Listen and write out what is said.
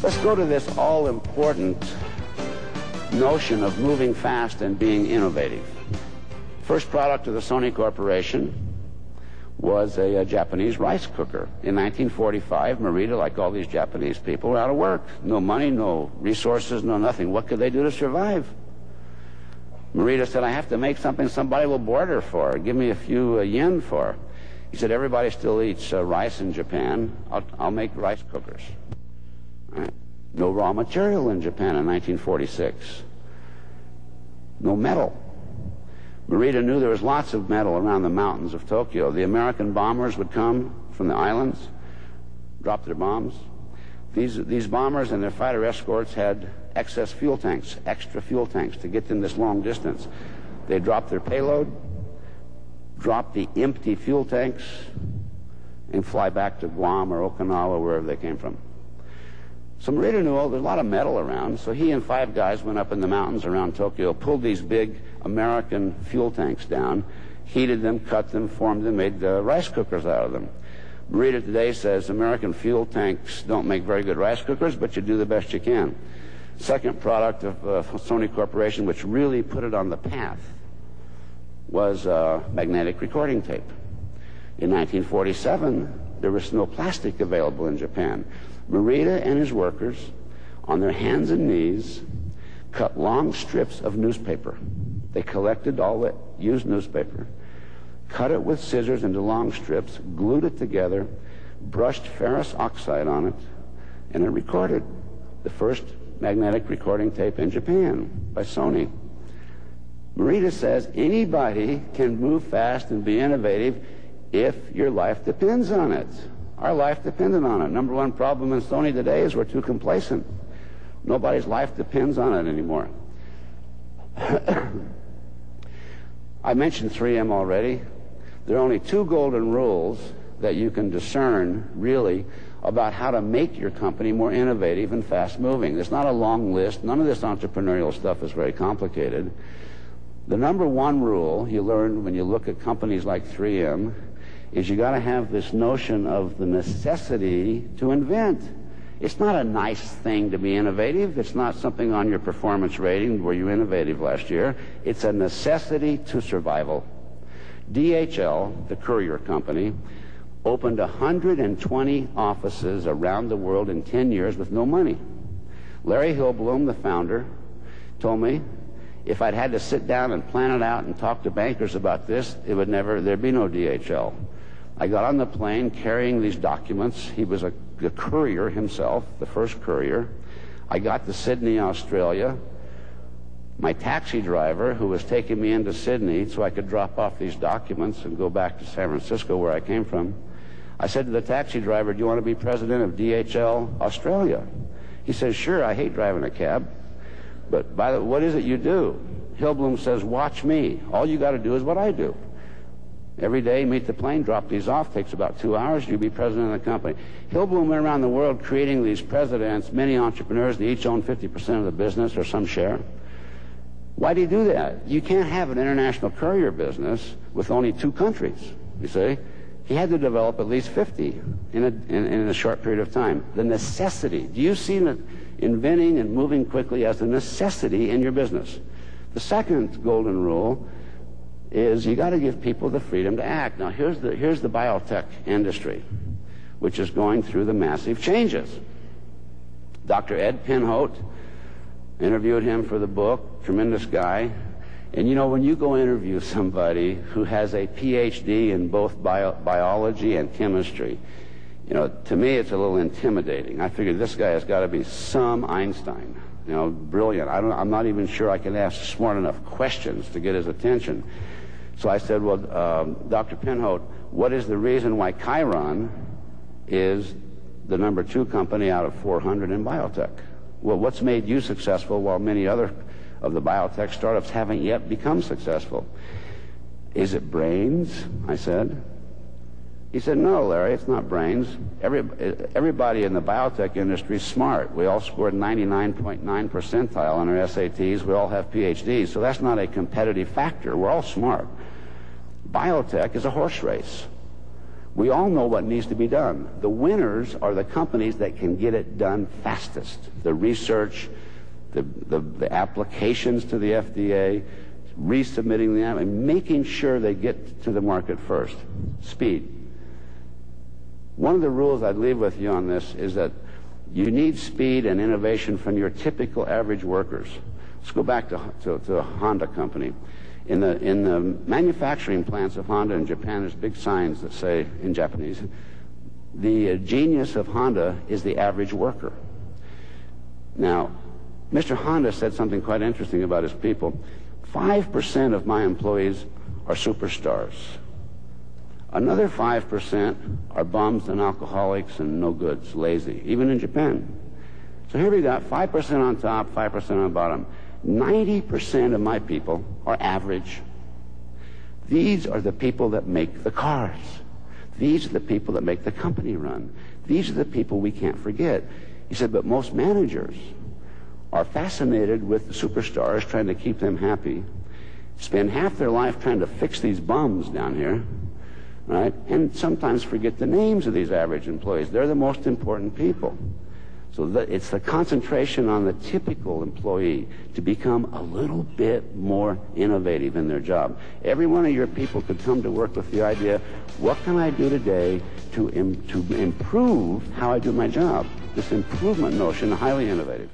Let's go to this all-important notion of moving fast and being innovative. First product of the Sony Corporation was a Japanese rice cooker. In 1945, Morita, like all these Japanese people, were out of work. No money, no resources, no nothing. What could they do to survive? Morita said, I have to make something somebody will barter for. Give me a few yen for. He said, everybody still eats rice in Japan. I'll make rice cookers. Right. No raw material in Japan in 1946. No metal. Morita knew there was lots of metal around the mountains of Tokyo. The American bombers would come from the islands, drop their bombs. These bombers and their fighter escorts had excess fuel tanks, extra fuel tanks to get them this long distance. They dropped their payload, drop the empty fuel tanks, and fly back to Guam or Okinawa, wherever they came from. So Morita knew there's a lot of metal around, so he and 5 guys went up in the mountains around Tokyo, pulled these big American fuel tanks down, heated them, cut them, formed them, made rice cookers out of them. Morita today says American fuel tanks don't make very good rice cookers, but you do the best you can. Second product of Sony Corporation, which really put it on the path, was magnetic recording tape. In 1947, there was no plastic available in Japan. Morita and his workers, on their hands and knees, cut long strips of newspaper. They collected all that used newspaper, cut it with scissors into long strips, glued it together, brushed ferrous oxide on it, and it recorded the first magnetic recording tape in Japan by Sony. Morita says anybody can move fast and be innovative if your life depends on it. Our life depended on it. Number one problem in Sony today is we're too complacent. Nobody's life depends on it anymore. I mentioned 3M already. There are only 2 golden rules that you can discern, really, about how to make your company more innovative and fast-moving. There's not a long list. None of this entrepreneurial stuff is very complicated. The number 1 rule you learn when you look at companies like 3M is you got to have this notion of the necessity to invent. It's not a nice thing to be innovative. It's not something on your performance rating where you were innovative last year. It's a necessity to survival. DHL, the courier company, opened 120 offices around the world in 10 years with no money. Larry Hillblum, the founder, told me if I'd had to sit down and plan it out and talk to bankers about this, there'd be no DHL. I got on the plane carrying these documents. He was a courier himself, the first courier. I got to Sydney, Australia. My taxi driver, who was taking me into Sydney so I could drop off these documents and go back to San Francisco where I came from, I said to the taxi driver, do you want to be president of DHL Australia? He says, sure, I hate driving a cab. But by the way, what is it you do? Hillblum says, watch me. All you got to do is what I do. Every day, meet the plane, drop these off, takes about 2 hours, you be president of the company. Hillblum went around the world creating these presidents, many entrepreneurs, they each own 50% of the business or some share. Why do you do that? You can't have an international courier business with only 2 countries, you see. He had to develop at least 50 in a short period of time. The necessity. Do you see inventing and moving quickly as a necessity in your business? The second golden rule is you got to give people the freedom to act. Now, here's the biotech industry, which is going through the massive changes. Dr. Ed Pinhote, interviewed him for the book, tremendous guy. And you know, when you go interview somebody who has a PhD in both biology and chemistry, you know, to me it's a little intimidating. I figured this guy has got to be some Einstein, you know, brilliant. I'm not even sure I can ask smart enough questions to get his attention. So I said, well, Dr. Pinhote, what is the reason why Chiron is the number 2 company out of 400 in biotech? Well, what's made you successful while many other of the biotech startups haven't yet become successful? Is it brains? I said. He said, no, Larry, it's not brains. Everybody in the biotech industry is smart. We all scored 99.9 percentile on our SATs. We all have PhDs, so that's not a competitive factor. We're all smart. Biotech is a horse race. We all know what needs to be done. The winners are the companies that can get it done fastest. The research, the applications to the FDA, resubmitting them, and making sure they get to the market first. Speed. One of the rules I'd leave with you on this is that you need speed and innovation from your typical average workers. Let's go back to a Honda company. In the manufacturing plants of Honda in Japan, there's big signs that say, in Japanese, the genius of Honda is the average worker. Now, Mr. Honda said something quite interesting about his people. 5% of my employees are superstars. Another 5% are bums and alcoholics and no goods, lazy, even in Japan. So here we got 5% on top, 5% on the bottom. 90% of my people are average. These are the people that make the cars. These are the people that make the company run. These are the people we can't forget. He said, but most managers are fascinated with the superstars, trying to keep them happy, spend half their life trying to fix these bums down here, right? And sometimes forget the names of these average employees. They're the most important people. So it's the concentration on the typical employee to become a little bit more innovative in their job. Every one of your people could come to work with the idea, what can I do today to improve how I do my job? This improvement notion, highly innovative.